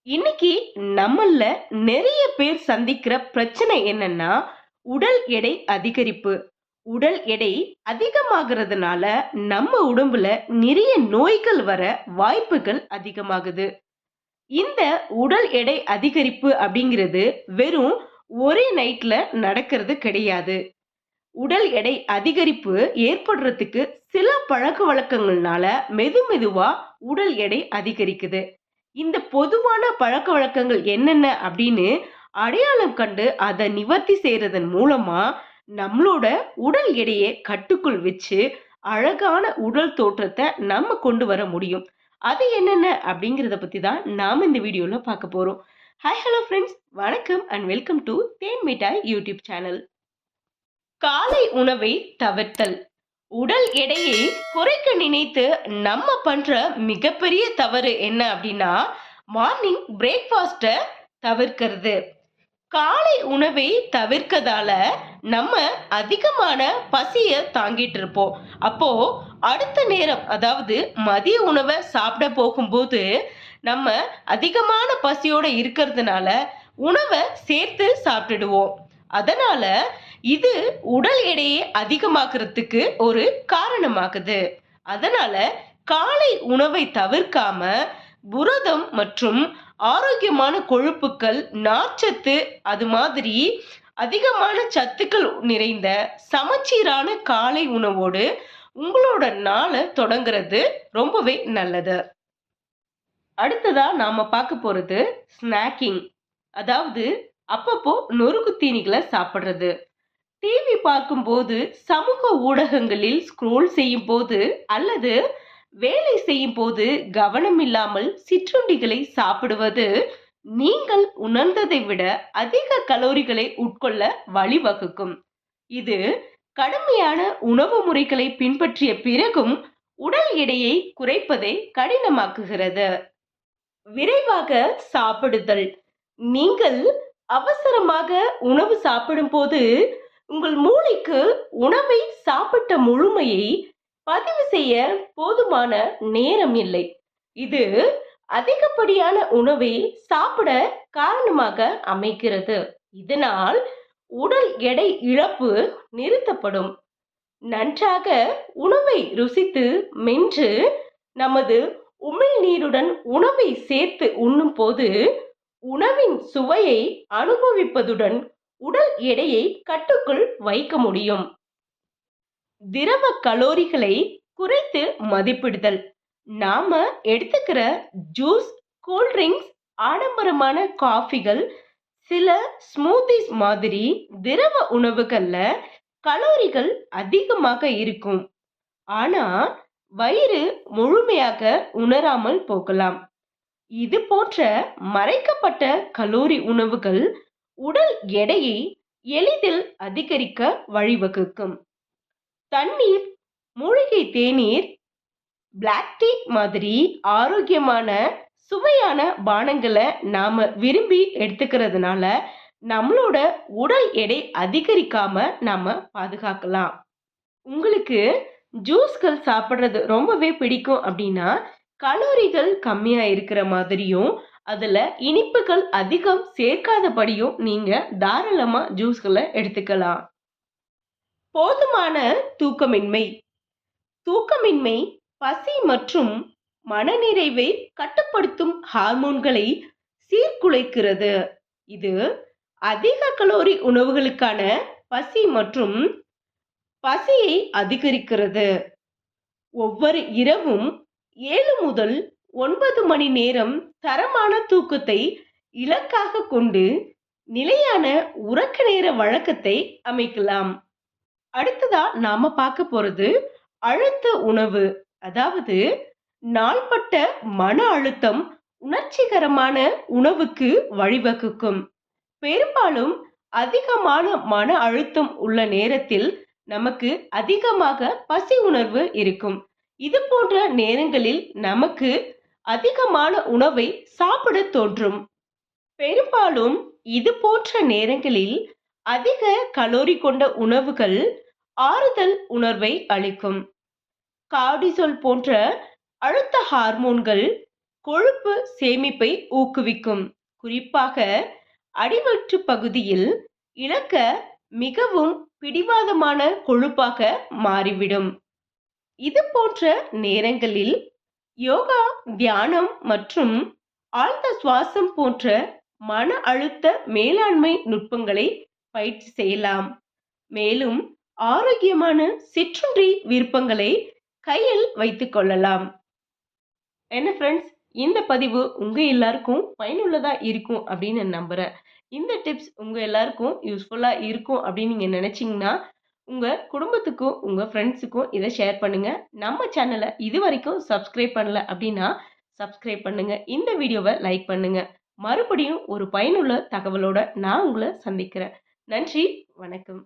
இன்னைக்கு நம்மள நிறைய பேர் சந்திக்கிற பிரச்சனை என்னன்னா, உடல் எடை அதிகரிப்பு. உடல் எடை அதிகமாகிறதுனால நம்ம உடம்புல நிறைய நோய்கள் வர வாய்ப்புகள் அதிகமாகுது. இந்த உடல் எடை அதிகரிப்பு அப்படிங்கிறது வெறும் ஒரே நைட்ல நடக்கிறது கிடையாது. உடல் எடை அதிகரிப்பு ஏற்படுறதுக்கு சில பழக்கவழக்கங்கள்னால மெதுவா உடல் எடை அதிகரிக்குது. இந்த பொதுவான பழக்கவழக்கங்கள் என்னென்ன அப்படின்னு அடையாளம் கண்டு அத நிவர்த்தி செய்றதன் மூலமா, நம்மளோட உடல் எடையை கட்டுக்குள் வச்சு, அழகான உடல் தோற்றத்த நம்ம கொண்டு வர முடியும். அது என்னென்ன அப்படிங்கிறத பத்தி தான் நாம இந்த வீடியோல பார்க்க போறோம். Hi hello friends! வணக்கம் அண்ட் வெல்கம் டு தேன் மிட்டாய் யூடியூப் சேனல். காலை உணவை தவிர்த்தல். உடல் எடையை குறைக்க நினைத்து நம்ம பண்ற மிகப்பெரிய தவறு என்ன அப்படின்னா, மார்னிங் பிரேக்ஃபாஸ்ட தவிர்க்கிறது. காலை உணவை தவிர்க்கதால நம்ம அதிகமான பசிய தாங்கிட்டு இருப்போம். அப்போ அடுத்த நேரம், அதாவது மதிய உணவை சாப்பிட போகும்போது நம்ம அதிகமான பசியோட இருக்கிறதுனால உணவை சேர்த்து சாப்பிட்டுடுவோம். அதனால இது உடல் எடையை அதிகமாக்குறதுக்கு ஒரு காரணமாகுது. அதனால காலை உணவை தவிர்க்காம புரதம் மற்றும் ஆரோக்கியமான கொழுப்புக்கள், நார்ச்சத்து, அது மாதிரி அதிகமான சத்துக்கள் நிறைந்த சமச்சீரான காலை உணவோடு உங்களோட நாளை தொடங்குறது ரொம்பவே நல்லது. அடுத்ததா நாம பார்க்க போறது ஸ்நாக்கிங். அதாவது அப்பப்போ நொறுக்கு தீனிகளை சாப்பிடுறது. டிவி பார்க்கும்போது, சமூக ஊடகங்களில் ஸ்க்ரோல் செய்யும் போது அல்லது வேலை செய்யும் போது கவனம் இல்லாமல் சிற்றுண்டிகளை சாப்பிடுவது நீங்கள் உணர்ந்ததை விட அதிக கலோரிகளை உட்கொள்ள வழிவகுக்கும். இது கடுமையான உணவு முறைகளை பின்பற்றிய பிறகும் உடல் எடையை குறைப்பதை கடினமாக்குகிறது. விரைவாக சாப்பிடுதல். நீங்கள் அவசரமாக உணவு சாப்பிடும்போது உங்கள் மூளைக்கு உணவை சாப்பிட்ட முழுமையை பதிவு செய்ய போதுமான நேரம் இல்லை. இது அதிகப்படியான உணவை சாப்பிட காரணமாக அமைகிறது. இதனால் உடல் எடை இழப்பு நிறுத்தப்படும். நன்றாக உணவை ருசித்து மென்று நமது உமிழ்நீருடன் உணவை சேர்த்து உண்ணும் போது உணவின் சுவையை அனுபவிப்பதுடன் உடல் எடையை கட்டுக்குள் வைக்க முடியும். திரவ கலோரிகளை குறைத்து மதிப்பிடுதல். நாம எடுத்துக்கிற ஜூஸ், கூல்ட்ரிங்க்ஸ், ஆடம்பரமான காஃபிகள், சில ஸ்மூத்திஸ் மாதிரி திரவ உணவுகள்ல கலோரிகள் அதிகமாக இருக்கும். ஆனா வயிறு முழுமையாக உணராமல் போகலாம். இது போன்ற மறைக்கப்பட்ட கலோரி உணவுகள் உடல் எடையை எளிதில் அதிகரிக்க வழிவகுக்கும். தண்ணீர், மூலிகை தேநீர், பிளாக் டீ மாதிரி ஆரோக்கியமான சுவையான பானங்களை நாம விரும்பி எடுத்துக்கிறதுனால நம்மளோட உடல் எடை அதிகரிக்காம நாம பாதுகாக்கலாம். உங்களுக்கு ஜூஸ்கள் சாப்பிடுறது ரொம்பவே பிடிக்கும் அப்படின்னா, கலோரிகள் கம்மியா இருக்கிற மாதிரியும் அதுல இனிப்புகள் அதிகம் சேர்க்காதபடியும் நீங்க தாராளமா ஜூஸ்களை எடுத்துக்கலாம். போதுமான தூக்கமின்மை. தூக்கமின்மை பசி மற்றும் மனநிறைவை கட்டுப்படுத்தும் ஹார்மோன்களை சீர்குலைக்கிறது. இது அதிக கலோரி உணவுகளுக்கான பசி மற்றும் பசியை அதிகரிக்கிறது. ஒவ்வொரு இரவும் 7 முதல் 9 மணி நேரம் தரமான தூக்கத்தை இலக்காக கொண்டு நிலையான உறக்க நேர வழக்கத்தை அமைக்கலாம். அடுத்ததா நாம பார்க்க போறது அழுத்த உணவு. அதாவது நாள்பட்ட மன அழுத்தம் உணர்ச்சிகரமான உணவுக்கு வழிவகுக்கும். பெரும்பாலும் அதிகமான மன அழுத்தம் உள்ள நேரத்தில் நமக்கு அதிகமாக பசி உணர்வு இருக்கும். இது போன்ற நேரங்களில் நமக்கு அதிகமான உணவை சாப்பிட தோன்றும். பெரும்பாலும் இது போன்ற நேரங்களில் அதிக கலோரி கொண்ட உணவுகள் ஆறுதல் உணர்வை அளிக்கும். கார்டிசோல் போன்ற அழுத்த ஹார்மோன்கள் கொழுப்பு சேமிப்பை ஊக்குவிக்கும். குறிப்பாக அடிவயிற்று பகுதியில் இழக்க மிகவும் பிடிவாதமான கொழுப்பாக மாறிவிடும். இது போன்ற நேரங்களில் யோகா, தியானம் மற்றும் ஆழ்ந்த சுவாசம் போன்ற மன அழுத்த மேலாண்மை நுட்பங்களை பயிற்சி செய்யலாம். மேலும் ஆரோக்கியமான சிற்றுண்டி விருப்பங்களை கையில் வைத்துக் கொள்ளலாம். என்ன ஃப்ரெண்ட்ஸ், இந்த பதிவு உங்க எல்லாருக்கும் பயனுள்ளதா இருக்கும் அப்படின்னு நான் நம்புறேன். இந்த டிப்ஸ் உங்க எல்லாருக்கும் யூஸ்ஃபுல்லா இருக்கும் அப்படின்னு நீங்க நினைச்சீங்கன்னா உங்க குடும்பத்துக்கும் உங்க ஃப்ரெண்ட்ஸுக்கும் இதை ஷேர் பண்ணுங்க. நம்ம சேனலை இது வரைக்கும் சப்ஸ்கிரைப் பண்ணல அப்படின்னா சப்ஸ்கிரைப் பண்ணுங்க. இந்த வீடியோவை லைக் பண்ணுங்க. மறுபடியும் ஒரு பயனுள்ள தகவலோட நான் உங்களை சந்திக்கிறேன். நன்றி, வணக்கம்.